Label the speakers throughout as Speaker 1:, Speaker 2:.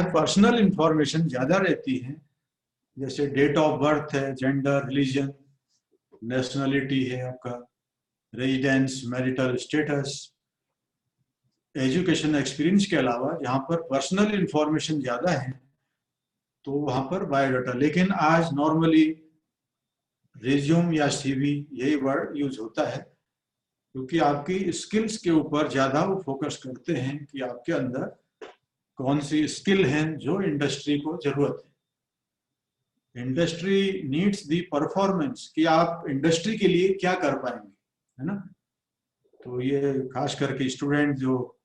Speaker 1: Personal information ज्यादा रहती है, जैसे डेट ऑफ बर्थ है, जेंडर, रिलीजन, नेशनलिटी है आपका, residence, marital status, education experience के अलावा जहाँ पर पर्सनल इंफॉर्मेशन ज्यादा है तो वहां पर बायोडाटा। लेकिन आज नॉर्मली रिज्यूम या सीवी यही वर्ड यूज होता है, क्योंकि आपकी स्किल्स के ऊपर ज्यादा वो फोकस करते हैं कि आपके अंदर कौन सी स्किल है जो इंडस्ट्री को जरूरत है। इंडस्ट्री नीड्स दी परफॉर्मेंस, कि आप इंडस्ट्री के लिए क्या कर पाएंगे, है ना। तो ये खास करके स्टूडेंट जो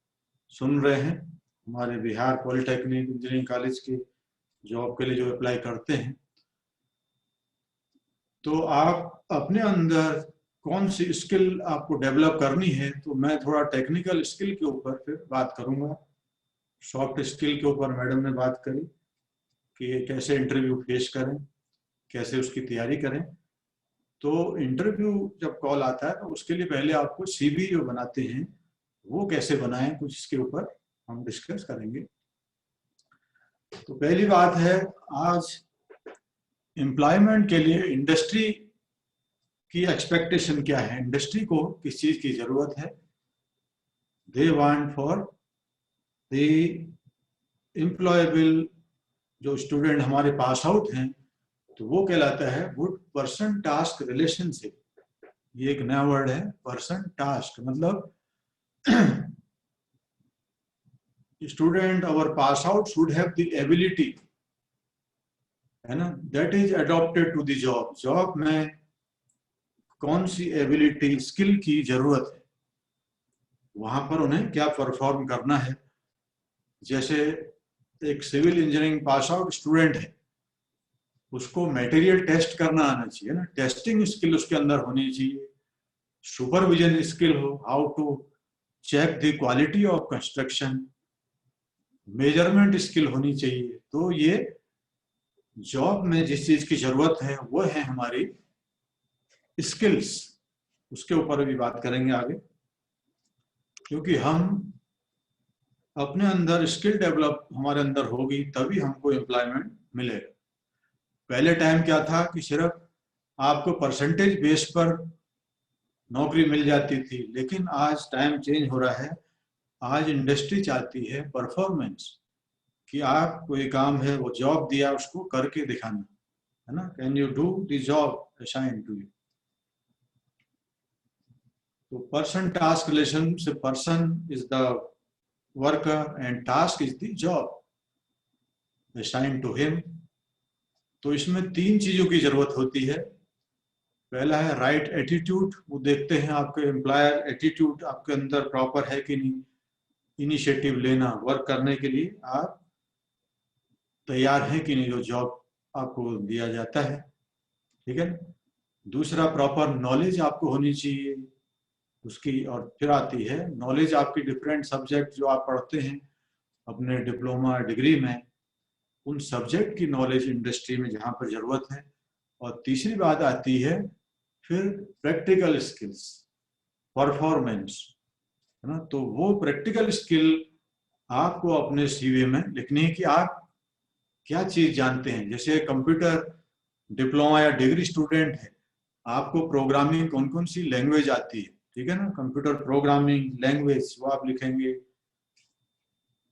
Speaker 1: सुन रहे हैं, हमारे बिहार पॉलिटेक्निक इंजीनियरिंग कॉलेज के जॉब के लिए जो अप्लाई करते हैं, तो आप अपने अंदर कौन सी स्किल आपको डेवलप करनी है। तो मैं थोड़ा टेक्निकल स्किल के ऊपर फिर बात करूंगा। सॉफ्ट स्किल के ऊपर मैडम ने बात करी कि कैसे इंटरव्यू फेस करें, कैसे उसकी तैयारी करें। तो इंटरव्यू जब कॉल आता है तो उसके लिए पहले आपको सीवी जो बनाते हैं वो कैसे बनाएं, कुछ इसके ऊपर हम डिस्कस करेंगे। तो पहली बात है, आज एम्प्लॉयमेंट के लिए इंडस्ट्री की एक्सपेक्टेशन क्या है, इंडस्ट्री को किस चीज की जरूरत है। They want for the employable, जो स्टूडेंट हमारे पास आउट हैं तो वो कहलाता है गुड पर्सन टास्क रिलेशनशिप। ये एक नया वर्ड है, पर्सन टास्क, मतलब स्टूडेंट और pass out should have the ability, है ना, that is adopted to the job. Job में कौन सी एबिलिटी, स्किल की जरूरत है, वहां पर उन्हें क्या परफॉर्म करना है। जैसे एक civil engineering pass out student है, उसको मटेरियल टेस्ट करना आना चाहिए ना, टेस्टिंग स्किल उसके अंदर होनी चाहिए। सुपरविजन स्किल हो, how to check the quality of construction, measurement skill होनी चाहिए। तो ये जॉब में जिस चीज की जरूरत है वो है हमारी स्किल्स। उसके ऊपर भी बात करेंगे आगे, क्योंकि हम अपने अंदर स्किल डेवलप हमारे अंदर होगी तभी हमको एम्प्लॉयमेंट मिलेगा। पहले टाइम क्या था कि सिर्फ आपको परसेंटेज बेस पर नौकरी मिल जाती थी, लेकिन आज टाइम चेंज हो रहा है। आज इंडस्ट्री चाहती है परफॉर्मेंस, कि आप कोई काम है, वो जॉब दिया उसको करके दिखाना, है ना, can you do the job assign to you. तो person task relationship, person is the worker and task is the job assign to him. तो इसमें तीन चीजों की जरूरत होती है। पहला है राइट एटीट्यूड, वो देखते हैं आपके एम्प्लॉयर एटीट्यूड आपके अंदर प्रॉपर है कि नहीं, इनिशिएटिव लेना, वर्क करने के लिए आप तैयार हैं कि नहीं जो जॉब आपको दिया जाता है, ठीक है। दूसरा, प्रॉपर नॉलेज आपको होनी चाहिए उसकी। और फिर आती है नॉलेज आपकी डिफरेंट सब्जेक्ट जो आप पढ़ते हैं अपने डिप्लोमा डिग्री में, उन सब्जेक्ट की नॉलेज इंडस्ट्री में जहाँ पर जरूरत है। और तीसरी बात आती है फिर प्रैक्टिकल स्किल्स, परफॉर्मेंस, है ना। तो वो प्रैक्टिकल स्किल आपको अपने सीवी में लिखनी है कि आप क्या चीज जानते हैं। जैसे कंप्यूटर डिप्लोमा या डिग्री स्टूडेंट है, आपको प्रोग्रामिंग कौन कौन सी लैंग्वेज आती है, ठीक है ना, कंप्यूटर प्रोग्रामिंग लैंग्वेज वो आप लिखेंगे,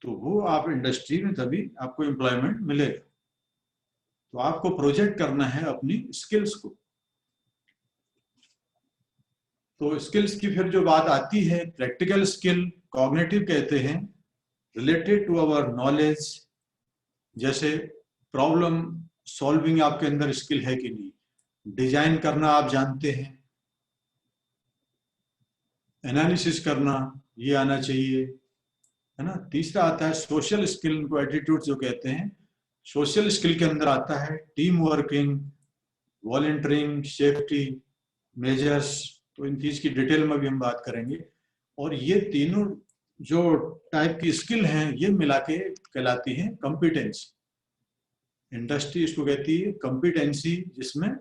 Speaker 1: तो वो आप इंडस्ट्री में तभी आपको एम्प्लॉयमेंट मिलेगा। तो आपको प्रोजेक्ट करना है अपनी स्किल्स को। तो स्किल्स की फिर जो बात आती है, प्रैक्टिकल स्किल, कॉग्निटिव कहते हैं, रिलेटेड टू अवर नॉलेज। जैसे प्रॉब्लम सॉल्विंग आपके अंदर स्किल है कि नहीं, डिजाइन करना आप जानते हैं, एनालिसिस करना ये आना चाहिए, है ना। तीसरा आता है सोशल स्किल को एटीट्यूड जो कहते हैं। सोशल स्किल के अंदर आता है team working, volunteering, safety measures. तो इन चीज की डिटेल में भी हम बात करेंगे। और ये तीनों जो टाइप की स्किल हैं ये मिला के कहलाती हैं कॉम्पिटेंसी। इंडस्ट्री इसको कहती है कॉम्पिटेंसी, जिसमें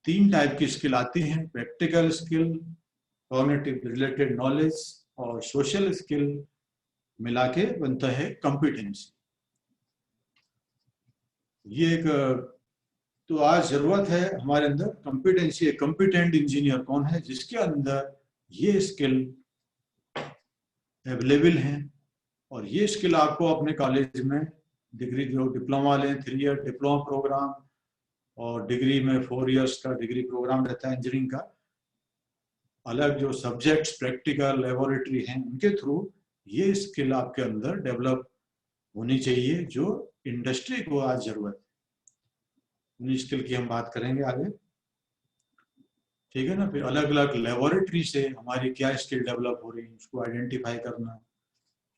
Speaker 1: तीन टाइप की स्किल आती हैं, practical skill, cognitive related knowledge और सोशल स्किल मिला के बनता है कॉम्पिटेंसी। ये एक तो आज जरूरत है हमारे अंदर कॉम्पिटेंसी, कॉम्पिटेंट इंजीनियर कौन है जिसके अंदर ये स्किल अवेलेबल हैं, और ये स्किल आपको अपने कॉलेज में डिग्री जो डिप्लोमा लें 3 ईयर डिप्लोमा प्रोग्राम, और डिग्री में 4 इयर्स का डिग्री प्रोग्राम रहता है इंजीनियरिंग का, अलग जो सब्जेक्ट्स प्रैक्टिकल लेबोरेटरी हैं उनके थ्रू ये स्किल आपके अंदर डेवलप होनी चाहिए जो इंडस्ट्री को आज जरूरत है। उन स्किल की हम बात करेंगे आगे, ठीक है ना। फिर अलग अलग लेबोरेटरी से हमारी क्या स्किल डेवलप हो रही है उसको आइडेंटिफाई करना,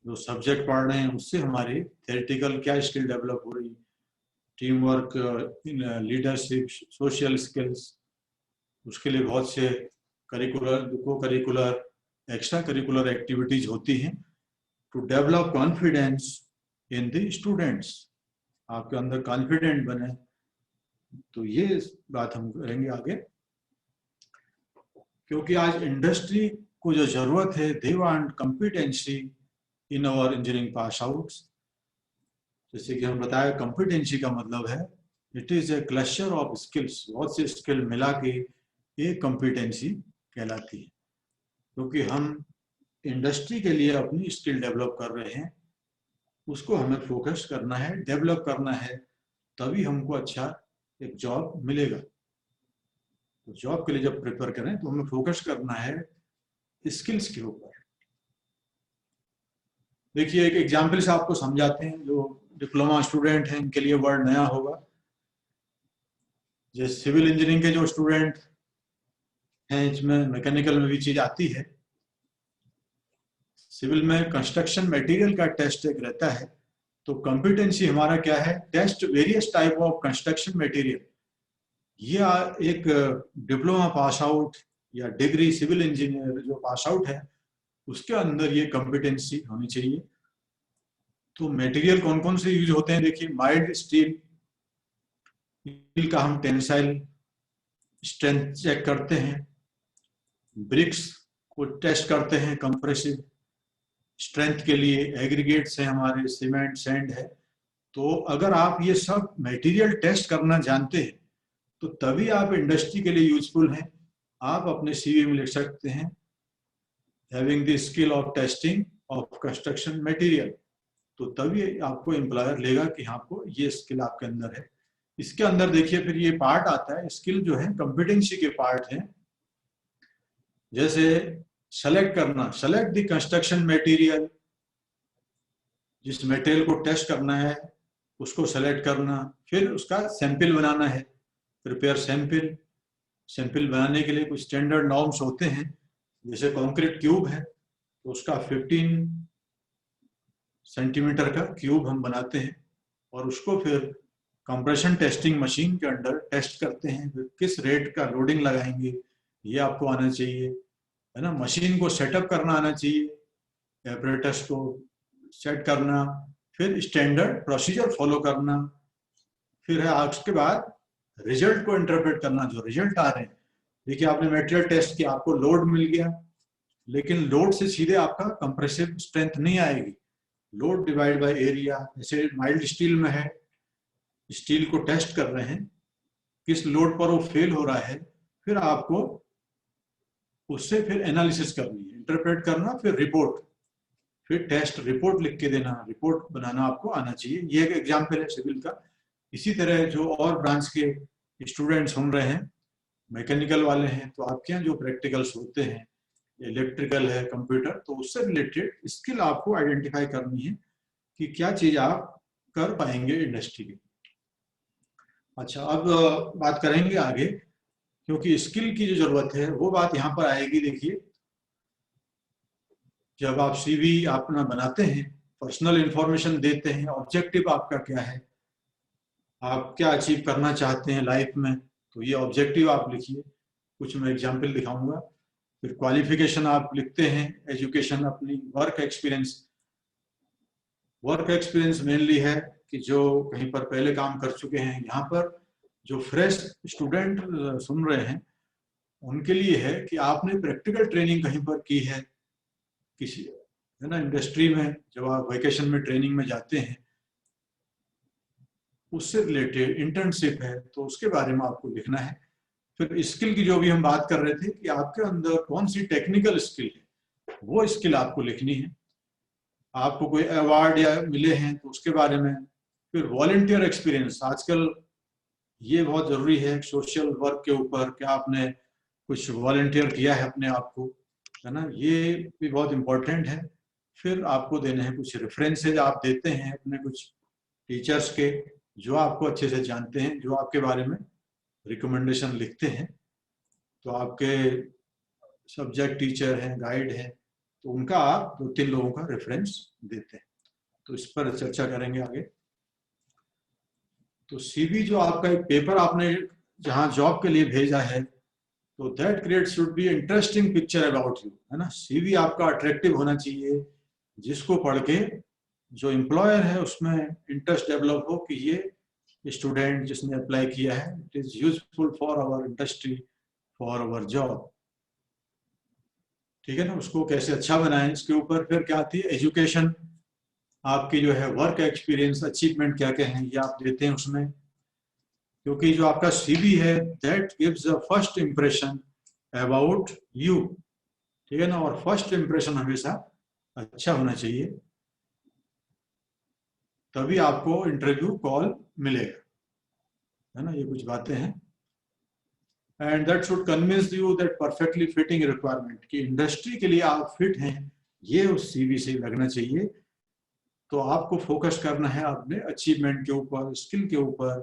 Speaker 1: जो सब्जेक्ट पढ़ रहे हैं उससे हमारी थ्योरेटिकल क्या स्किल डेवलप हो रही है, team work, leadership, social skills, उसके लिए बहुत से करिकुलर, को करिकुलर, एक्स्ट्रा करिकुलर एक्टिविटीज होती हैं to develop confidence in the students, आपके अंदर कॉन्फिडेंट बने। तो ये बात हम करेंगे आगे, क्योंकि आज इंडस्ट्री को जो जरूरत है, they want competency in our engineering pass out. जैसे कि हम बताया कॉम्पिटेंसी का मतलब है it is a cluster of skills, बहुत से स्किल मिला के एक कॉम्पिटेंसी कहलाती है। क्योंकि हम इंडस्ट्री के लिए अपनी स्किल डेवलप कर रहे हैं, उसको हमें फोकस करना है, डेवलप करना है, तभी हमको अच्छा एक जॉब मिलेगा। तो जॉब के लिए जब प्रिपेयर करें तो हमें फोकस करना है स्किल्स के ऊपर। देखिए एक एग्जाम्पल से आपको समझाते हैं, जो डिप्लोमा स्टूडेंट हैं इनके लिए वर्ड नया होगा। जैसे सिविल इंजीनियरिंग के जो स्टूडेंट हैं, इसमें मैकेनिकल में भी चीज आती है। सिविल में कंस्ट्रक्शन मटेरियल का टेस्ट एक रहता है, तो कॉम्पिटेंसी हमारा क्या है, test various type of construction material. ये एक डिप्लोमा पास आउट या डिग्री सिविल इंजीनियर जो पास आउट है उसके अंदर ये कॉम्पिटेंसी होनी चाहिए। तो मटेरियल कौन कौन से यूज होते हैं, देखिए माइल्ड स्टील, स्टील का हम टेंसाइल स्ट्रेंथ चेक करते हैं, ब्रिक्स को टेस्ट करते हैं कंप्रेसिव स्ट्रेंथ के लिए, एग्रीगेट्स हैं हमारे, सीमेंट, सैंड है। तो अगर आप ये सब मटेरियल टेस्ट करना जानते हैं तो तभी आप इंडस्ट्री के लिए यूजफुल हैं। आप अपने सीवी में लिख सकते हैं having the skill of testing of construction material, तो तभी आपको एम्प्लॉयर लेगा कि आपको ये स्किल आपके अंदर है। इसके अंदर देखिए फिर ये पार्ट आता है, स्किल जो है कॉम्पिटेंसी के पार्ट है। जैसे सेलेक्ट करना, सेलेक्ट द कंस्ट्रक्शन मटेरियल, जिस मटेरियल को टेस्ट करना है उसको सेलेक्ट करना, फिर उसका सैंपल बनाना है, प्रिपेयर सैंपल। सैंपल बनाने के लिए कुछ स्टैंडर्ड नॉर्म्स होते हैं, जैसे कंक्रीट क्यूब है तो उसका 15 सेंटीमीटर का क्यूब हम बनाते हैं, और उसको फिर कंप्रेशन टेस्टिंग मशीन के अंडर टेस्ट करते हैं। फिर किस रेट का लोडिंग लगाएंगे ये आपको आना चाहिए, है ना। मशीन को सेटअप करना आना चाहिए, एपरेटस को सेट करना, फिर स्टैंडर्ड प्रोसीजर फॉलो करना, फिर है उसके बाद रिजल्ट को इंटरप्रेट करना, जो रिजल्ट आ रहे हैं। देखिए आपने मटेरियल टेस्ट किया, आपको लोड मिल गया, लेकिन लोड से सीधे आपका कंप्रेसिव स्ट्रेंथ नहीं आएगी, लोड डिवाइड बाय एरिया। जैसे माइल्ड स्टील में है, स्टील को टेस्ट कर रहे हैं, किस लोड पर वो फेल हो रहा है, फिर आपको उससे फिर एनालिसिस करनी है, इंटरप्रेट करना, फिर रिपोर्ट, फिर टेस्ट रिपोर्ट लिख के देना, रिपोर्ट बनाना आपको आना चाहिए। ये एक एग्जाम्पल है सिविल का। इसी तरह जो और ब्रांच के स्टूडेंट सुन रहे हैं, मैकेनिकल वाले हैं, तो आपके यहाँ जो प्रैक्टिकल्स होते हैं, इलेक्ट्रिकल है, कंप्यूटर, तो उससे रिलेटेड स्किल आपको आइडेंटिफाई करनी है कि क्या चीज आप कर पाएंगे इंडस्ट्री में। अच्छा, अब बात करेंगे आगे, क्योंकि स्किल की जो जरूरत है वो बात यहाँ पर आएगी। देखिए जब आप सीवी अपना बनाते हैं, पर्सनल इंफॉर्मेशन देते हैं, ऑब्जेक्टिव आपका क्या है, आप क्या अचीव करना चाहते हैं लाइफ में, तो ये ऑब्जेक्टिव आप लिखिए। कुछ मैं एग्जाम्पल दिखाऊंगा। फिर क्वालिफिकेशन आप लिखते हैं, एजुकेशन, अपनी work experience. Work experience mainly है कि जो कहीं पर पहले काम कर चुके हैं। यहाँ पर जो फ्रेश स्टूडेंट सुन रहे हैं उनके लिए है कि आपने प्रैक्टिकल ट्रेनिंग कहीं पर की है, किसी, है ना, इंडस्ट्री में। जब आप वेकेशन में ट्रेनिंग में जाते हैं उससे रिलेटेड इंटर्नशिप है तो उसके बारे में आपको लिखना है। फिर स्किल की जो भी हम बात कर रहे थे कि आपके अंदर कौन सी टेक्निकल स्किल है, वो स्किल आपको लिखनी है। आपको कोई अवार्ड या मिले हैं तो उसके बारे में। फिर वॉलंटियर एक्सपीरियंस, आजकल ये बहुत जरूरी है सोशल वर्क के ऊपर, क्या आपने कुछ वॉलंटियर किया है अपने आप को, है ना, ये भी बहुत इंपॉर्टेंट है। फिर आपको देने हैं कुछ रेफरेंसेज, आप देते हैं अपने कुछ टीचर्स के जो आपको अच्छे से जानते हैं, जो आपके बारे में रिकमेंडेशन लिखते हैं। तो आपके सब्जेक्ट टीचर हैं, गाइड हैं, तो उनका आप 2-3 लोगों का रेफरेंस देते हैं। तो इस पर चर्चा करेंगे आगे। तो सीवी जो आपका एक पेपर आपने जहां जॉब के लिए भेजा है, तो that create should be interesting picture about you, है ना। सीवी आपका अट्रैक्टिव होना चाहिए, जिसको पढ़ के जो एम्प्लॉयर है उसमें इंटरेस्ट डेवलप हो कि ये स्टूडेंट जिसने अप्लाई किया है it is useful for our industry, for our job. ठीक है ना, उसको कैसे अच्छा बनाएं इसके ऊपर। फिर क्या आती है, एजुकेशन, आपकी जो है वर्क एक्सपीरियंस, अचीवमेंट क्या क्या है, ये आप देते हैं उसमें। क्योंकि जो आपका सीवी है that gives a first impression about you, ठीक है ना, और फर्स्ट इंप्रेशन हमेशा अच्छा होना चाहिए, तभी आपको इंटरव्यू कॉल मिलेगा, है ना। ये कुछ बातें हैं। And that should convince you that perfectly fitting requirement, कि इंडस्ट्री के लिए आप फिट हैं, ये उस सीवी से लगना चाहिए। तो आपको फोकस करना है अपने अचीवमेंट के ऊपर, स्किल के ऊपर,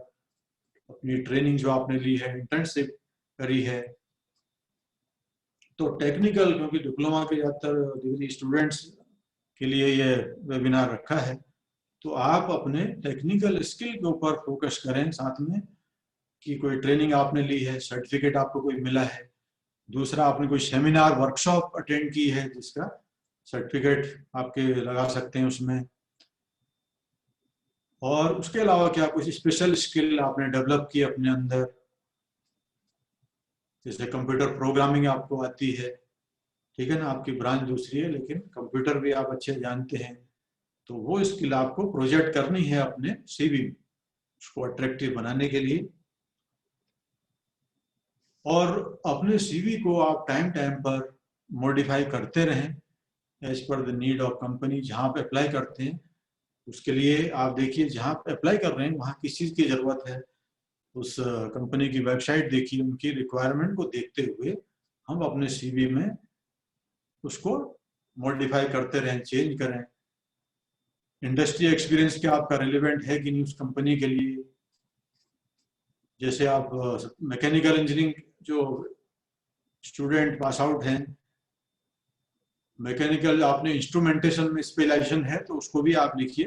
Speaker 1: अपनी ट्रेनिंग जो आपने ली है, इंटर्नशिप करी है। तो टेक्निकल, क्योंकि डिप्लोमा के ज़्यादातर डिग्री स्टूडेंट्स के लिए ये वेबिनार रखा है, तो आप अपने टेक्निकल स्किल के ऊपर फोकस करें साथ में, कि कोई ट्रेनिंग आपने ली है, सर्टिफिकेट आपको कोई मिला है, दूसरा आपने कोई सेमिनार वर्कशॉप अटेंड की है जिसका सर्टिफिकेट आपके लगा सकते हैं उसमें। और उसके अलावा क्या कुछ स्पेशल स्किल आपने डेवलप की अपने अंदर, जैसे कंप्यूटर प्रोग्रामिंग आपको आती है, ठीक है ना, आपकी ब्रांच दूसरी है लेकिन कंप्यूटर भी आप अच्छे जानते हैं, तो वो स्किल आपको प्रोजेक्ट करनी है अपने सीवी में, उसको अट्रैक्टिव बनाने के लिए। और अपने सीवी को आप टाइम टाइम पर मॉडिफाई करते रहें as per the need of company. जहाँ पे अप्लाई करते हैं उसके लिए आप देखिए, जहाँ पे अप्लाई कर रहे हैं वहाँ किस चीज़ की ज़रूरत है, उस कंपनी की वेबसाइट देखिए, उनकी रिक्वायरमेंट को देखते हुए हम अपने सीवी में उसको मॉडिफाई करते रहें, चेंज करें। इंडस्ट्री एक्सपीरियंस क्या आपका रिलेवेंट है कि नहीं उस कंपनी के लिए। जैसे आप मैकेनिकल इंजीनियरिंग जो स्टूडेंट पास आउट हैं, मैकेनिकल आपने इंस्ट्रूमेंटेशन में स्पेशलाइजेशन है तो उसको भी आप लिखिए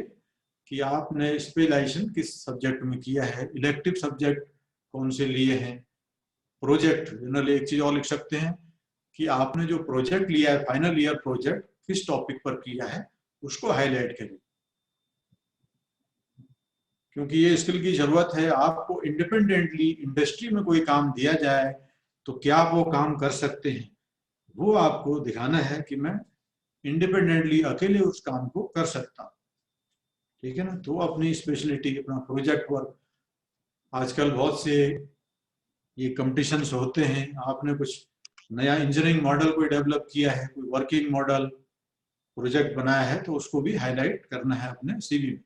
Speaker 1: कि आपने स्पेशलाइजेशन किस सब्जेक्ट में किया है, इलेक्टिव सब्जेक्ट कौन से लिए हैं, प्रोजेक्ट जनरली एक चीज और लिख सकते हैं कि आपने जो प्रोजेक्ट लिया है, फाइनल ईयर प्रोजेक्ट किस टॉपिक पर किया है, उसको हाईलाइट करिए। क्योंकि ये स्किल की जरूरत है आपको। इंडिपेंडेंटली इंडस्ट्री में कोई काम दिया जाए तो क्या आप वो काम कर सकते हैं, वो आपको दिखाना है कि मैं इंडिपेंडेंटली अकेले उस काम को कर सकता हूँ, ठीक है ना। तो अपनी स्पेशलिटी, अपना प्रोजेक्ट वर्क, आजकल बहुत से ये कंपटीशंस होते हैं, आपने कुछ नया इंजीनियरिंग मॉडल कोई डेवलप किया है, कोई वर्किंग मॉडल प्रोजेक्ट बनाया है, तो उसको भी हाईलाइट करना है अपने सीवी में।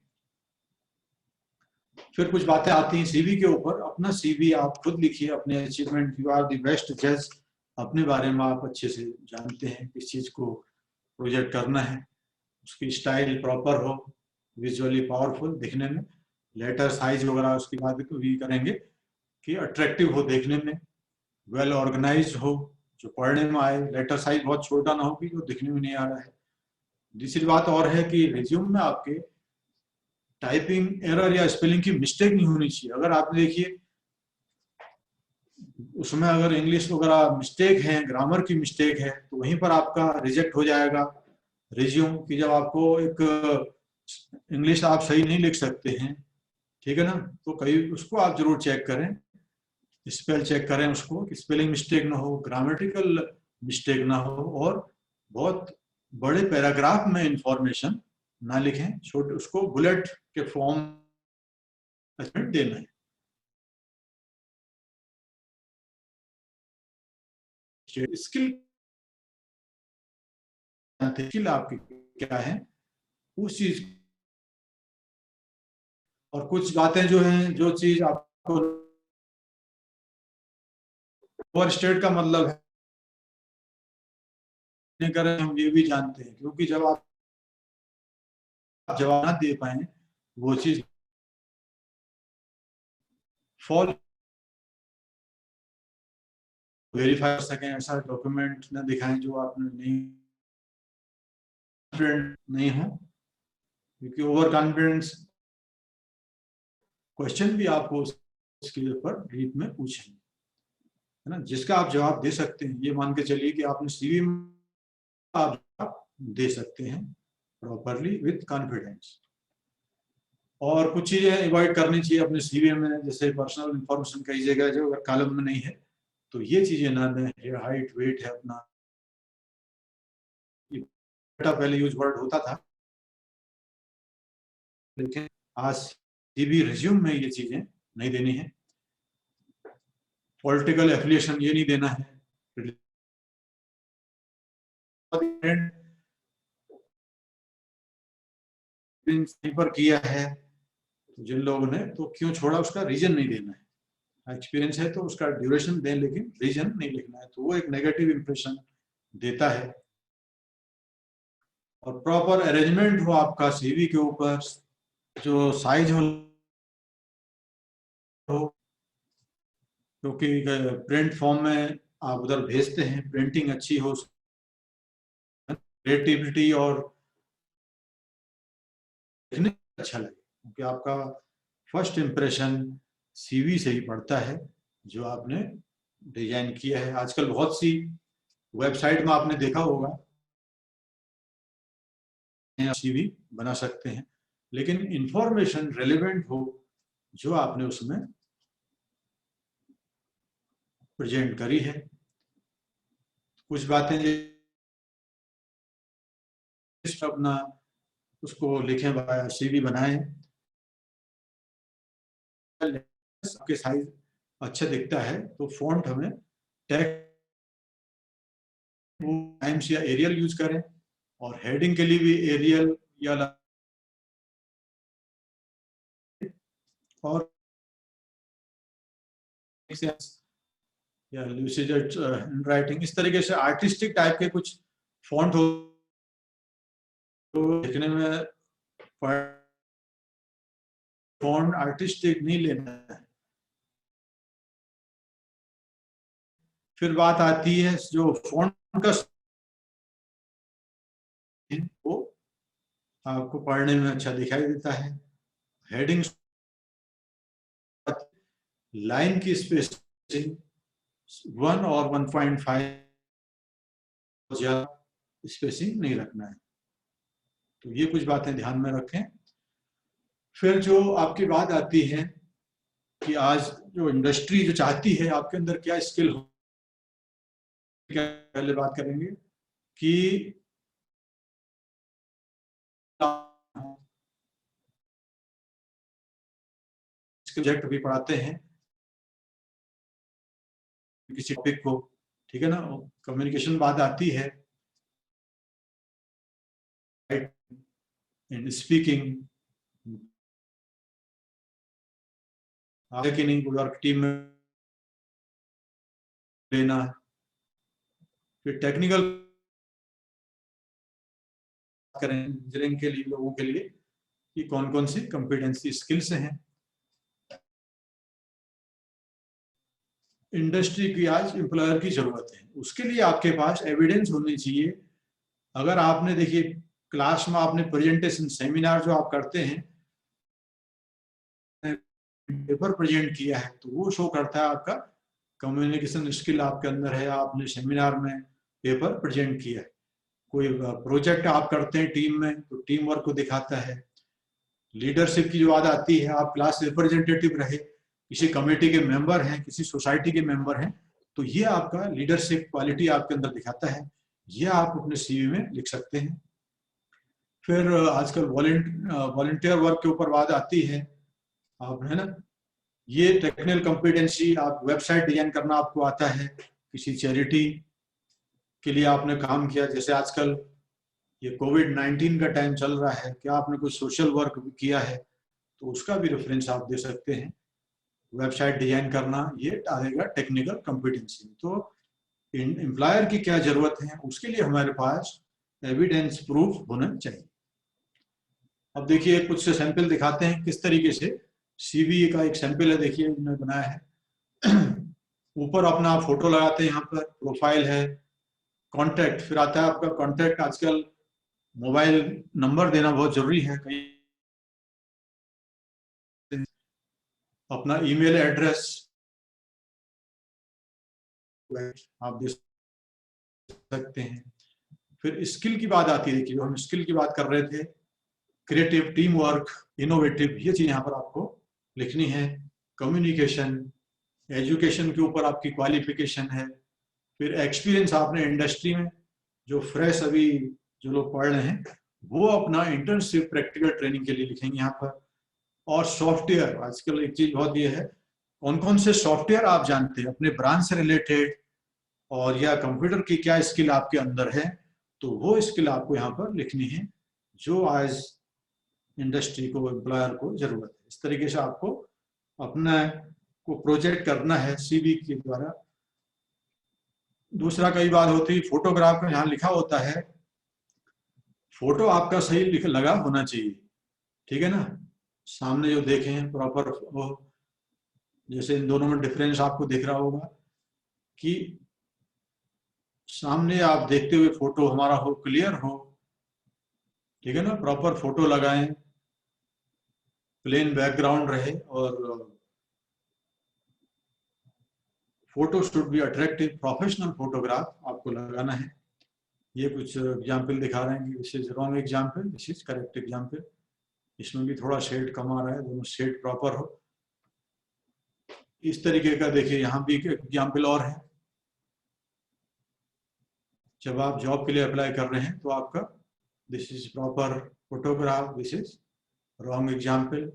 Speaker 1: फिर कुछ बातें आती हैं सीवी के ऊपर। अपना सीवी आप खुद लिखिए, अपने achievement, you are the best जज, अपने बारे में आप अच्छे से जानते हैं किस चीज को प्रोजेक्ट करना है, उसकी स्टाइल प्रॉपर हो, विजुअली पावरफुल दिखने में, लेटर साइज वगैरह उसकी बात भी करेंगे कि अट्रैक्टिव हो देखने में, वेल ऑर्गेनाइज हो, जो पढ़ने में आए, लेटर साइज बहुत छोटा ना हो कि जो दिखने में नहीं आ रहा है। दूसरी बात और है कि रिज्यूम में आपके टाइपिंग एरर या स्पेलिंग की मिस्टेक नहीं होनी चाहिए। अगर आप देखिए उसमें अगर इंग्लिश वगैरह मिस्टेक है, ग्रामर की मिस्टेक है, तो वहीं पर आपका रिजेक्ट हो जाएगा रिज्यूम की। जब आपको एक इंग्लिश आप सही नहीं लिख सकते हैं, ठीक है ना, तो कहीं उसको आप जरूर चेक करें, स्पेल चेक करें उसको कि स्पेलिंग मिस्टेक ना हो, ग्रामेटिकल मिस्टेक ना हो, और बहुत बड़े पैराग्राफ में इंफॉर्मेशन ना लिखें, छोटे उसको बुलेट के फॉर्म अचीवमेंट देना है। स्किल आपकी क्या है उस चीज, और कुछ बातें जो हैं, जो चीज आपको ओवर स्टेट का मतलब है नहीं करें, हम ये भी जानते हैं, क्योंकि जब आप जवाब ना दे पाए वो चीज फॉल वेरीफाई कर सकें, ऐसा डॉक्यूमेंट न दिखाएं जो आपने नहीं हो, क्योंकि ओवर कॉन्फिडेंस क्वेश्चन भी आपको उसके ऊपर डीप में पूछेंगे, है ना, जिसका आप जवाब दे सकते हैं। ये मान के चलिए कि आपने सीवी में आप दे सकते हैं प्रॉपरली विथ कॉन्फिडेंस। और कुछ चीजें अवॉइड करनी चाहिए अपने सीवी में, जैसे पर्सनल इंफॉर्मेशन कई जगह जो अगर कॉलम में नहीं है तो ये चीजें ना दें। हाइट, वेट है अपना, पहले यूज वर्ड होता था, लेकिन आज सीवी रिज्यूम में ये चीजें नहीं देनी है। पॉलिटिकल एफिलिएशन ये नहीं देना है। पर किया है जिन लोगों ने, तो क्यों छोड़ा उसका रीजन नहीं देना है। एक्सपीरियंस है तो उसका ड्यूरेशन दें, लेकिन रीजन नहीं लिखना है, तो वो एक नेगेटिव इंप्रेशन देता है। और प्रॉपर अरेंजमेंट हो आपका सीवी के ऊपर, जो साइज हो, क्योंकि प्रिंट फॉर्म में आप उधर भेजते हैं, प्रिंटिंग अच्छी हो, क्रिएटिविटी और अच्छा लगे, क्योंकि आपका फर्स्ट इंप्रेशन सीवी से ही पड़ता है जो आपने डिजाइन किया है। आजकल बहुत सी वेबसाइट में आपने देखा होगा सीवी बना सकते हैं, लेकिन इंफॉर्मेशन रेलेवेंट हो जो आपने उसमें प्रेजेंट करी है। कुछ बातें अपना उसको लिखें, सीवी बनाएं, आपके साइज अच्छा दिखता है तो फॉन्ट हमें टाइम्स या एरियल यूज करें, और हेडिंग के लिए भी एरियल या और या राइटिंग, इस तरीके से आर्टिस्टिक टाइप के कुछ फॉन्ट हो तो लिखने में फॉन्ट आर्टिस्टिक नहीं लेना है। फिर बात आती है जो फॉन्ट का, वो आपको पढ़ने में अच्छा दिखाई देता है। हेडिंग, लाइन की स्पेसिंग 1 और 1.5 ज्यादा स्पेसिंग नहीं रखना है, तो ये कुछ बातें ध्यान में रखें। फिर जो आपकी बात आती है कि आज जो इंडस्ट्री जो चाहती है आपके अंदर क्या स्किल हो, पहले बात करेंगे कि सब्जेक्ट भी पढ़ाते हैं किसी टॉपिक को, ठीक है ना, कम्युनिकेशन बात आती है, इन स्पीकिंग कि नहीं, वर्क टीम में लेना। फिर टेक्निकल करें इंजीनियरिंग के लिए, लोगों के लिए कि कौन कौन सी कॉम्पिटेंसी स्किल्स हैं। इंडस्ट्री की आज एम्प्लॉयर की जरूरत है, उसके लिए आपके पास एविडेंस होनी चाहिए। अगर आपने देखिए क्लास में आपने प्रेजेंटेशन सेमिनार जो आप करते हैं, पेपर प्रेजेंट किया है, तो वो शो करता है आपका कम्युनिकेशन स्किल आपके अंदर है, आपने सेमिनार में पेपर प्रेजेंट किया है। कोई प्रोजेक्ट आप करते हैं टीम में तो टीम वर्क को दिखाता है। लीडरशिप की जो बात आती है, आप क्लास रिप्रेजेंटेटिव रहे, किसी कमेटी के मेंबर हैं, किसी सोसाइटी के मेंबर हैं, तो ये आपका लीडरशिप क्वालिटी आपके अंदर दिखाता है, ये आप अपने सीवी में लिख सकते हैं। फिर आजकल वॉलंटियर वर्क के ऊपर बात आती है, आप है ना, ये टेक्निकल कॉम्पिटेंसी, आप वेबसाइट डिजाइन करना आपको आता है, किसी चैरिटी के लिए आपने काम किया, जैसे आजकल ये कोविड-19 का टाइम चल रहा है, क्या आपने कुछ सोशल वर्क भी किया है, तो उसका भी रेफरेंस आप दे सकते हैं। वेबसाइट डिजाइन करना ये आएगा टेक्निकल कॉम्पिटेंसी। तो एम्प्लॉयर की क्या जरूरत है, उसके लिए हमारे पास एविडेंस प्रूफ होना चाहिए। अब देखिए कुछ सैंपल दिखाते हैं किस तरीके से सीवी का एक सैंपल है, देखिए मैंने बनाया है। ऊपर अपना फोटो लगाते हैं, यहाँ पर प्रोफाइल है, कॉन्टैक्ट, फिर आता है आपका कॉन्टैक्ट। आजकल मोबाइल नंबर देना बहुत जरूरी है, कहीं अपना ईमेल एड्रेस आप दे सकते हैं। फिर स्किल की बात आती है, देखिए हम स्किल की बात कर रहे थे, क्रिएटिव, टीम वर्क, इनोवेटिव, ये चीज यहाँ पर आपको लिखनी है। कम्युनिकेशन, एजुकेशन के ऊपर आपकी क्वालिफिकेशन है, फिर एक्सपीरियंस आपने इंडस्ट्री में, जो फ्रेश अभी जो लोग पढ़ रहे हैं वो अपना इंटर्नशिप प्रैक्टिकल ट्रेनिंग के लिए लिखेंगे यहाँ पर। और सॉफ्टवेयर, आजकल एक चीज बहुत ये है, कौन कौन से सॉफ्टवेयर आप जानते हैं अपने ब्रांच से रिलेटेड, और या कंप्यूटर की क्या स्किल आपके अंदर है, तो वो स्किल आपको यहाँ पर लिखनी है जो आज इंडस्ट्री को, एम्प्लॉयर को जरूरत है। इस तरीके से आपको अपना को प्रोजेक्ट करना है सीवी के द्वारा। दूसरा कई बार होती है फोटोग्राफ में, यहाँ लिखा होता है फोटो आपका सही लगा होना चाहिए, ठीक है ना, सामने जो देखें प्रॉपर वो, जैसे इन दोनों में डिफरेंस आपको दिख रहा होगा कि सामने आप देखते हुए फोटो हमारा हो, क्लियर हो, ठीक है ना, प्रॉपर फोटो लगाएं, प्लेन बैकग्राउंड रहे, और photo should be attractive, professional photograph आपको लगाना है। ये कुछ एग्जाम्पल दिखा रहे हैं कि this is wrong example, this is correct example. इसमें भी थोड़ा शेड कम आ रहा है, दोनों शेड प्रॉपर हो। इस तरीके का देखिए यहाँ भी एक एग्जाम्पल और है, जब आप जॉब के लिए अप्लाई कर रहे हैं तो आपका this is proper photograph, this is wrong example.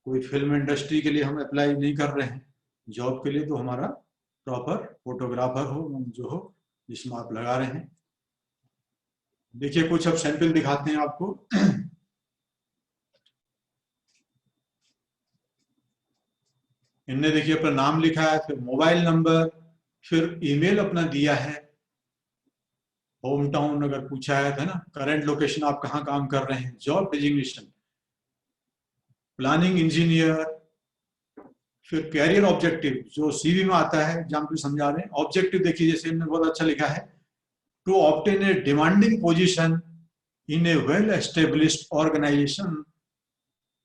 Speaker 1: कोई फिल्म इंडस्ट्री के लिए हम अप्लाई नहीं कर रहे हैं जॉब के लिए, तो हमारा प्रॉपर फोटोग्राफर हो जो हो जिसमें आप लगा रहे हैं। देखिए कुछ अब सैंपल दिखाते हैं आपको। इनने देखिए अपना नाम लिखा है, फिर मोबाइल नंबर, फिर ईमेल अपना दिया है, होम टाउन अगर पूछा है ना, करंट लोकेशन आप कहाँ काम कर रहे हैं, जॉब डिजिग्नेशन, प्लानिंग इंजीनियर, फिर कैरियर ऑब्जेक्टिव जो सीवी में आता है, एग्जाम्पल समझा रहे हैं। ऑब्जेक्टिव देखिए जैसे इन्होंने बहुत अच्छा लिखा है, to obtain a demanding position in a well-established organization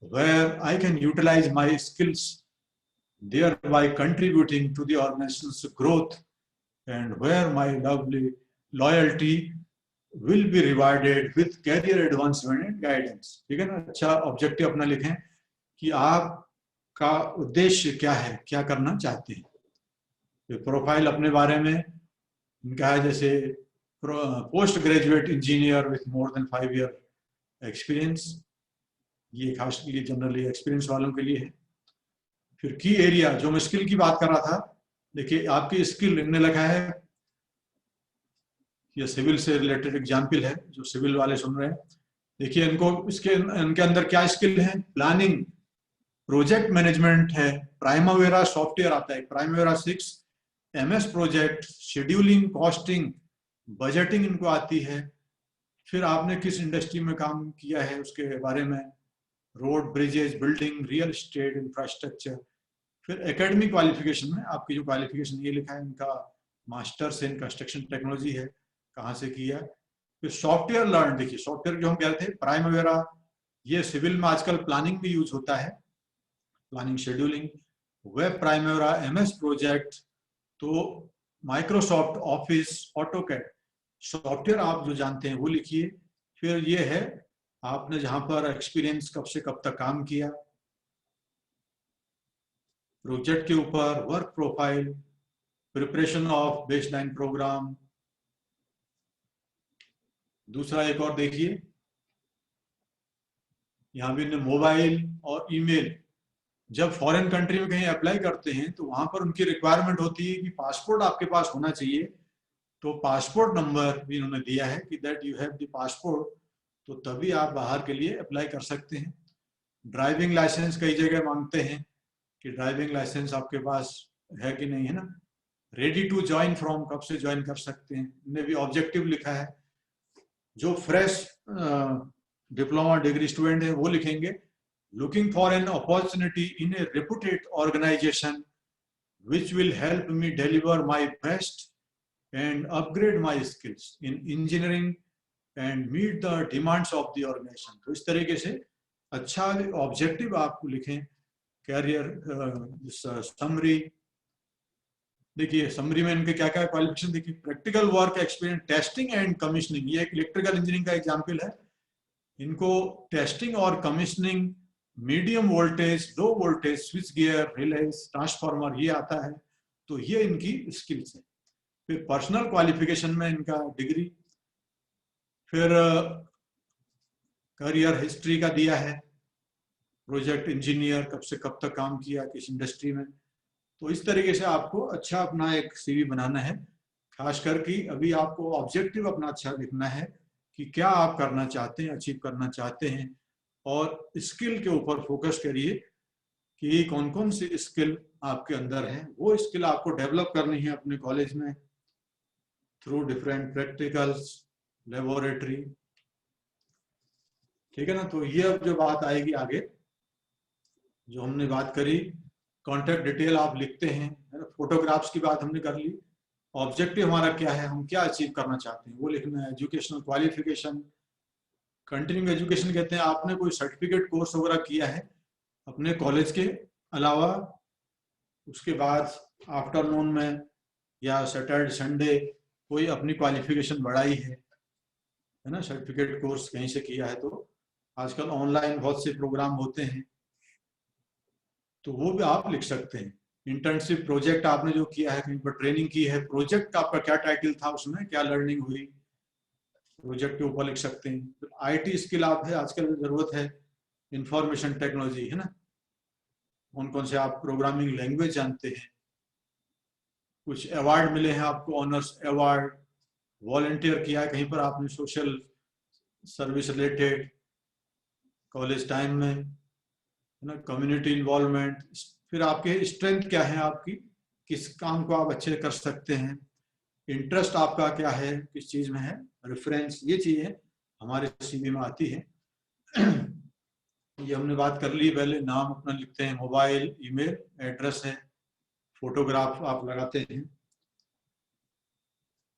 Speaker 1: where I can utilize my skills, thereby contributing to the organization's growth, and where my lovely loyalty will be rewarded with career advancement and guidance। ठीक है ना, अच्छा objective अपना लिखें कि आपका उद्देश्य क्या है, क्या करना चाहते हैं। प्रोफाइल अपने बारे में इनका है, जैसे post graduate engineer with more than 5 year experience, ये खास के लिए जनरली एक्सपीरियंस वालों के लिए है। फिर की एरिया, जो मैं स्किल की बात कर रहा था, देखिए आपकी स्किल इनने लिखा है, ये सिविल से रिलेटेड एग्जाम्पल है, जो सिविल वाले सुन रहे हैं देखिए इनको, इसके इनके अंदर क्या स्किल है, प्लानिंग, प्रोजेक्ट मैनेजमेंट है, प्राइमावेरा सॉफ्टवेयर आता है, Primavera 6, MS project, scheduling, costing, budgeting इनको आती है। फिर आपने किस इंडस्ट्री में काम किया है उसके बारे में, road, bridges, building, real estate, infrastructure. फिर एकेडमिक क्वालिफिकेशन में आपकी जो क्वालिफिकेशन ये लिखा है, इनका मास्टर्स इन कंस्ट्रक्शन टेक्नोलॉजी है, कहाँ से किया। फिर सॉफ्टवेयर लर्न, देखिए सॉफ्टवेयर जो हम कहते थे प्राइमावेरा, ये सिविल में आजकल प्लानिंग भी यूज होता है, planning, scheduling. Web Primavera, MS project, तो माइक्रोसॉफ्ट ऑफिस, ऑटोकैड, सॉफ्टवेयर आप जो जानते हैं वो लिखिए। फिर ये है आपने जहां पर एक्सपीरियंस कब से कब तक काम किया, प्रोजेक्ट के ऊपर, work profile, preparation of baseline programme. दूसरा एक और देखिए, यहाँ भी मोबाइल और ईमेल, जब फॉरेन कंट्री में कहीं अप्लाई करते हैं तो वहां पर उनकी रिक्वायरमेंट होती है कि पासपोर्ट आपके पास होना चाहिए। तो पासपोर्ट नंबर भी इन्होंने दिया है कि that you have the passport, तो तभी आप बाहर के लिए अप्लाई कर सकते हैं। ड्राइविंग लाइसेंस कई जगह मांगते हैं कि ड्राइविंग लाइसेंस आपके पास है कि नहीं, है ना। रेडी टू ज्वाइन फ्रॉम, कब से ज्वाइन कर सकते हैं, इन्होंने भी ऑब्जेक्टिव लिखा है। जो फ्रेश डिप्लोमा डिग्री स्टूडेंट है वो लिखेंगे looking for an opportunity in a reputed organisation which will help me deliver my best and upgrade my skills in engineering and meet the demands of the organization। तो इस तरीके से अच्छा objective आप लिखें। कैरियर समरी, देखिए summary में इनके क्या क्या क्वालिफिकेशन देखिए। Practical work experience, testing and commissioning, ये एक इलेक्ट्रिकल इंजीनियरिंग का एग्जाम्पल है। इनको टेस्टिंग और commissioning, medium voltage, low voltage, switchgear, relays, transformer, ये आता है। तो ये इनकी स्किल्स है। फिर पर्सनल क्वालिफिकेशन में इनका डिग्री, फिर करियर हिस्ट्री का दिया है, प्रोजेक्ट इंजीनियर कब से कब तक काम किया, किस इंडस्ट्री में। तो इस तरीके से आपको अच्छा अपना एक सीवी बनाना है। खासकर कि अभी आपको ऑब्जेक्टिव अपना अच्छा लिखना है कि क्या आप करना चाहते हैं, अचीव करना चाहते हैं, और स्किल के ऊपर फोकस करिए कि कौन कौन सी स्किल आपके अंदर है। वो स्किल आपको डेवलप करनी है अपने कॉलेज में थ्रू डिफरेंट प्रैक्टिकल्स, लेबोरेटरी, ठीक है ना। तो ये अब जो बात आएगी आगे, जो हमने बात करी, कॉन्टेक्ट डिटेल आप लिखते हैं, फोटोग्राफ्स की बात हमने कर ली। ऑब्जेक्टिव हमारा क्या है, हम क्या अचीव करना चाहते हैं वो लिखना है। एजुकेशनल क्वालिफिकेशन, कंटिन्यूइंग एजुकेशन कहते हैं आपने कोई सर्टिफिकेट कोर्स वगैरह किया है अपने कॉलेज के अलावा, उसके बाद आफ्टरनून में या सैटरडे संडे कोई अपनी क्वालिफिकेशन बढ़ाई है ना, सर्टिफिकेट कोर्स कहीं से किया है। तो आजकल ऑनलाइन बहुत से प्रोग्राम होते हैं, तो वो भी आप लिख सकते हैं। इंटर्नशिप प्रोजेक्ट आपने जो किया है, कहीं पर ट्रेनिंग की है, प्रोजेक्ट आपका क्या टाइटल था, उसमें क्या लर्निंग हुई, प्रोजेक्ट के ऊपर लिख सकते हैं। आईटी स्किल आप है, आजकल जरूरत है, इंफॉर्मेशन टेक्नोलॉजी, है ना, कौन कौन से आप प्रोग्रामिंग लैंग्वेज जानते हैं। कुछ अवार्ड मिले हैं आपको, ऑनर्स अवार्ड, वॉलंटियर किया है कहीं पर आपने, social service related college time में, है ना, कम्युनिटी इन्वॉल्वमेंट। फिर आपके स्ट्रेंथ क्या है आपकी, किस काम को आप अच्छे कर सकते हैं, इंटरेस्ट आपका क्या है, किस चीज में है, रेफरेंस, ये चीजें हमारे सीवी में आती है। ये हमने बात कर ली। पहले नाम अपना लिखते हैं, मोबाइल, ईमेल एड्रेस है, फोटोग्राफ आप लगाते हैं।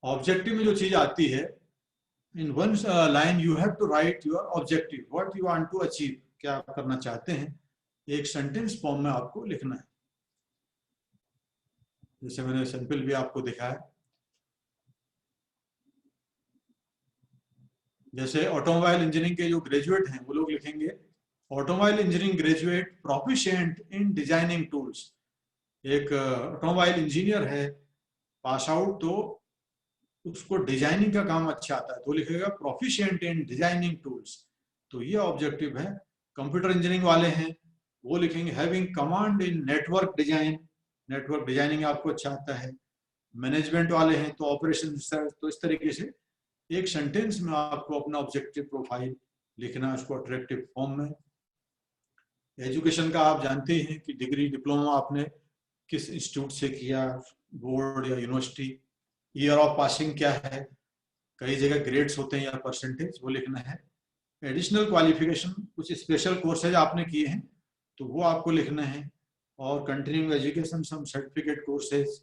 Speaker 1: ऑब्जेक्टिव में जो चीज आती है, in one line you have to write your objective, what you want to achieve, क्या आप करना चाहते हैं, एक सेंटेंस फॉर्म में आपको लिखना है। जैसे मैंने सैंपल भी आपको दिखाया, जैसे ऑटोमोबाइल इंजीनियरिंग के जो ग्रेजुएट हैं वो लोग लिखेंगे automobile engineering graduate proficient in designing tools. एक ऑटोमोबाइल इंजीनियर है पास आउट, तो उसको डिजाइनिंग का काम अच्छा आता है, तो लिखेगा प्रोफिशिएंट इन डिजाइनिंग टूल्स। तो ये ऑब्जेक्टिव है। कंप्यूटर इंजीनियरिंग वाले हैं वो लिखेंगे having command in network design, network designing आपको अच्छा आता है। मैनेजमेंट वाले हैं तो ऑपरेशन रिसर्च। तो इस तरीके से एक सेंटेंस में आपको अपना ऑब्जेक्टिव प्रोफाइल लिखना है, उसको अट्रैक्टिव फॉर्म में। एजुकेशन का आप जानते हैं कि डिग्री डिप्लोमा आपने किस इंस्टीट्यूट से किया, बोर्ड या यूनिवर्सिटी, ईयर ऑफ पासिंग क्या है, कई जगह ग्रेड्स होते हैं या परसेंटेज, वो लिखना है। एडिशनल क्वालिफिकेशन, कुछ स्पेशल कोर्सेज आपने किए हैं तो वो आपको लिखना है। और कंटिन्यूइंग एजुकेशन, सम सर्टिफिकेट कोर्सेज।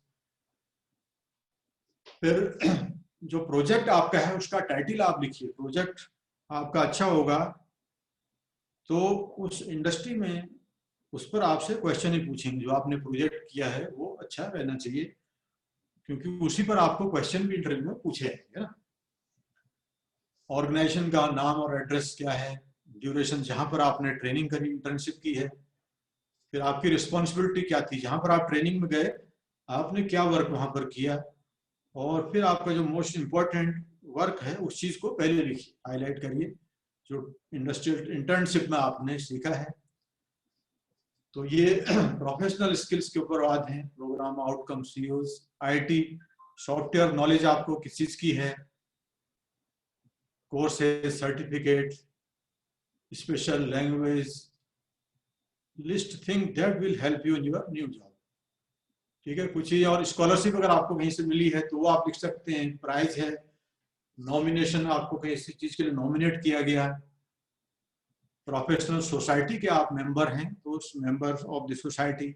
Speaker 1: फिर जो प्रोजेक्ट आपका है उसका टाइटल आप लिखिए। प्रोजेक्ट आपका अच्छा होगा तो उस इंडस्ट्री में उस पर आपसे क्वेश्चन ही पूछेंगे। जो आपने प्रोजेक्ट किया है वो अच्छा रहना चाहिए, क्योंकि उसी पर आपको क्वेश्चन भी इंटरव्यू में पूछे जाएंगे ना। ऑर्गेनाइजेशन का नाम और एड्रेस क्या है, ड्यूरेशन जहां पर आपने ट्रेनिंग करी, इंटर्नशिप की है, फिर आपकी रिस्पॉन्सिबिलिटी क्या थी, जहां पर आप ट्रेनिंग में गए आपने क्या वर्क वहां पर किया, और फिर आपका जो मोस्ट इम्पोर्टेंट वर्क है उस चीज को पहले लिखिए, हाईलाइट करिए, जो इंडस्ट्रियल इंटर्नशिप में आपने सीखा है। तो ये प्रोफेशनल स्किल्स के ऊपर बात है, programme outcome COs, IT software knowledge आपको किस चीज की है, courses, certificate, special language, list thing that will help you in your new job. ठीक है, कुछ चीज और स्कॉलरशिप अगर आपको कहीं से मिली है तो वो आप लिख सकते हैं, प्राइज है, नॉमिनेशन आपको किसी चीज के लिए नॉमिनेट किया गया है, प्रोफेशनल सोसाइटी के आप मेंबर हैं तो उस मेंबर ऑफ द सोसाइटी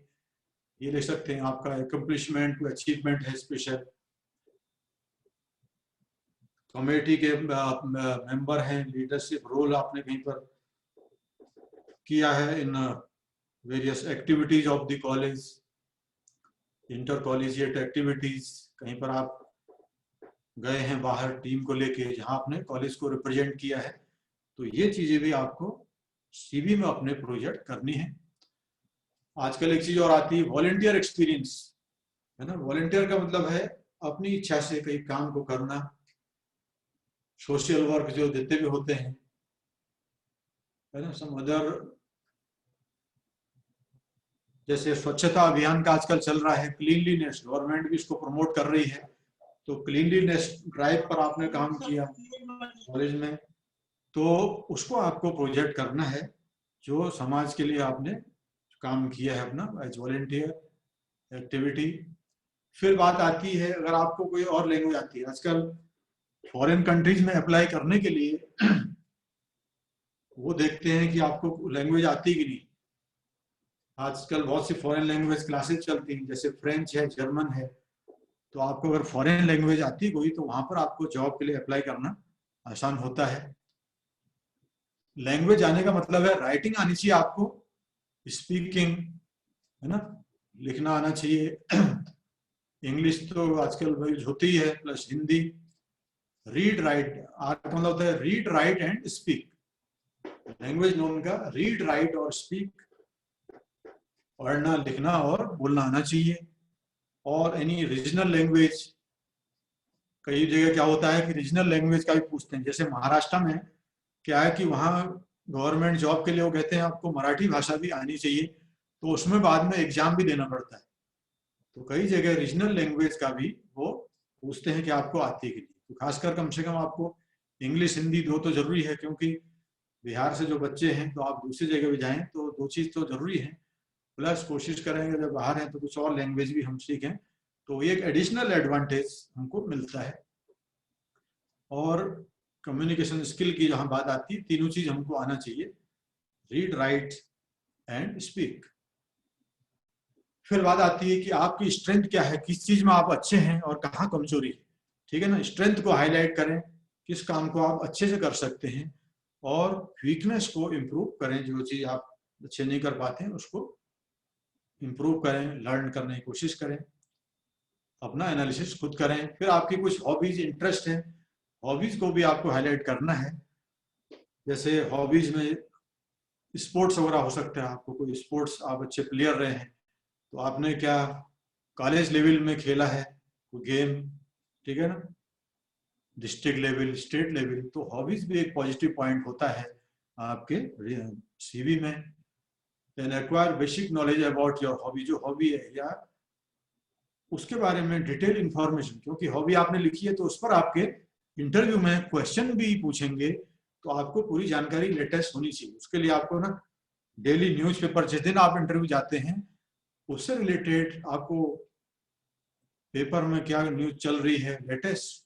Speaker 1: ये लिख सकते हैं, आपका अकम्पलिशमेंट कोई अचीवमेंट है स्पेशल, कमेटी के मेंबर हैं, लीडरशिप रोल आपने कहीं पर किया है in various activities of the college, inter collegiate activities, कहीं पर आप गए हैं बाहर टीम को लेके जहां आपने कॉलेज को रिप्रेजेंट किया है, तो ये चीजें भी आपको सीवी में अपने प्रोजेक्ट करनी है। आजकल एक चीज और आती है, वॉलंटियर एक्सपीरियंस, है ना। वॉलंटियर का मतलब है अपनी इच्छा से कई काम को करना, सोशल वर्क जो देते भी होते हैं, है ना, सम अदर, जैसे स्वच्छता अभियान का आजकल चल रहा है, क्लीनलीनेस, गवर्नमेंट भी इसको प्रमोट कर रही है, तो क्लीनलीनेस ड्राइव पर आपने काम किया कॉलेज में, तो उसको आपको प्रोजेक्ट करना है जो समाज के लिए आपने काम किया है अपना एज वॉलंटियर एक्टिविटी। फिर बात आती है अगर आपको कोई और लैंग्वेज आती है, आजकल फॉरेन कंट्रीज में अप्लाई करने के लिए वो देखते हैं कि आपको लैंग्वेज आती कि नहीं। आजकल बहुत सी फॉरेन लैंग्वेज क्लासेस चलती हैं, जैसे फ्रेंच है, जर्मन है, तो आपको अगर फॉरेन लैंग्वेज आती कोई तो वहां पर आपको जॉब के लिए अप्लाई करना आसान होता है। लैंग्वेज आने का मतलब है राइटिंग आनी चाहिए आपको, स्पीकिंग, है ना, लिखना आना चाहिए। इंग्लिश तो आजकल यूज होती ही है, plus Hindi, read write, R का मतलब होता है read write and speak, language known का रीड राइट और स्पीक, पढ़ना लिखना और बोलना आना चाहिए। और एनी रीजनल लैंग्वेज, कई जगह क्या होता है कि रीजनल लैंग्वेज का भी पूछते हैं, जैसे महाराष्ट्र में क्या है कि वहाँ गवर्नमेंट जॉब के लिए वो कहते हैं आपको मराठी भाषा भी आनी चाहिए, तो उसमें बाद में एग्जाम भी देना पड़ता है, तो कई जगह रीजनल लैंग्वेज का भी वो पूछते हैं कि आपको आती है कि नहीं। तो खासकर कम से कम आपको इंग्लिश हिंदी दो तो जरूरी है, क्योंकि बिहार से जो बच्चे हैं तो आप दूसरी जगह भी जाएं तो दो चीज तो जरूरी है, प्लस कोशिश करेंगे जब बाहर हैं तो कुछ और लैंग्वेज भी हम सीखें, तो ये एक एडिशनल एडवांटेज हमको मिलता है। और कम्युनिकेशन स्किल की जहां बात आती है, तीनों चीज हमको आना चाहिए, रीड राइट एंड स्पीक। फिर बात आती है कि आपकी स्ट्रेंथ क्या है, किस चीज में आप अच्छे हैं और कहाँ कमजोरी है। ठीक है ना, स्ट्रेंथ को हाईलाइट करें, किस काम को आप अच्छे से कर सकते हैं, और वीकनेस को इम्प्रूव करें, जो चीज आप अच्छे नहीं कर पाते हैं उसको इम्प्रूव करें, लर्न करने की कोशिश करें, अपना एनालिसिस खुद करें। फिर आपकी कुछ हॉबीज, इंटरेस्ट है, हॉबीज को भी आपको हाईलाइट करना है। जैसे हॉबीज में स्पोर्ट्स वगैरह हो सकता है, आपको कोई स्पोर्ट्स, आप अच्छे प्लेयर रहे हैं तो आपने क्या कॉलेज लेवल में खेला है कोई गेम, ठीक है ना, डिस्ट्रिक्ट लेवल, स्टेट लेवल, तो हॉबीज भी एक पॉजिटिव पॉइंट होता है आपके सीवी में। Then acquire basic knowledge about your hobby, जो हॉबी है या उसके बारे में डिटेल इंफॉर्मेशन, क्योंकि हॉबी आपने लिखी है तो उस पर आपके इंटरव्यू में क्वेश्चन भी पूछेंगे, तो आपको पूरी जानकारी लेटेस्ट होनी चाहिए। उसके लिए आपको ना डेली न्यूज़पेपर, जिस दिन आप इंटरव्यू जाते हैं उससे रिलेटेड आपको पेपर में क्या न्यूज चल रही है लेटेस्ट,